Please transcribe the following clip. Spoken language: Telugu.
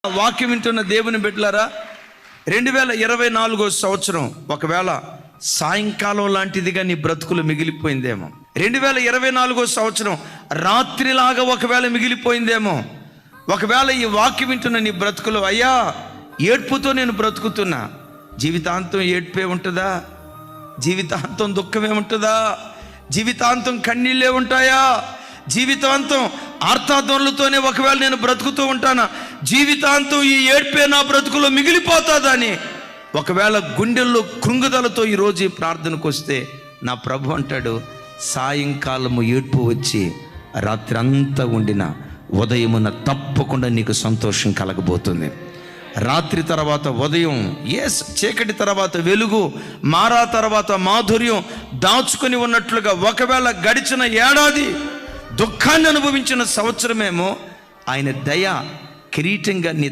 వాక్యం వింటున్న దేవుని బిడ్డలారా, 2024 సంవత్సరం ఒకవేళ సాయంకాలం లాంటిదిగా నీ బ్రతుకులు మిగిలిపోయిందేమో. 2024 సంవత్సరం రాత్రిలాగా ఒకవేళ మిగిలిపోయిందేమో. ఒకవేళ ఈ వాక్యం వింటున్న నీ బ్రతుకులు, అయ్యా ఏడ్పుతో నేను బ్రతుకుతున్నా, జీవితాంతం ఏడ్పే ఉంటుందా? జీవితాంతం దుఃఖమే ఉంటుందా? జీవితాంతం కన్నీళ్ళే ఉంటాయా? జీవితాంతం ఆర్తాధ్వనులతోనే ఒకవేళ నేను బ్రతుకుతూ ఉంటానా? జీవితాంతం ఈ ఏడ్పే నా బ్రతుకులో మిగిలిపోతుందని ఒకవేళ గుండెల్లో కృంగుదలతో ఈరోజు ఈ ప్రార్థనకు వస్తే, నా ప్రభు అంటాడు, సాయంకాలము ఏడ్పు వచ్చి రాత్రి అంతా ఉండిన ఉదయమున తప్పకుండా నీకు సంతోషం కలగబోతుంది. రాత్రి తర్వాత ఉదయం, చీకటి తర్వాత వెలుగు, మారా తర్వాత మాధుర్యం దాచుకొని ఉన్నట్లుగా ఒకవేళ గడిచిన ఏడాది దుఃఖాన్ని అనుభవించిన సంవత్సరమేమో ఆయన దయ కిరీటంగా నీ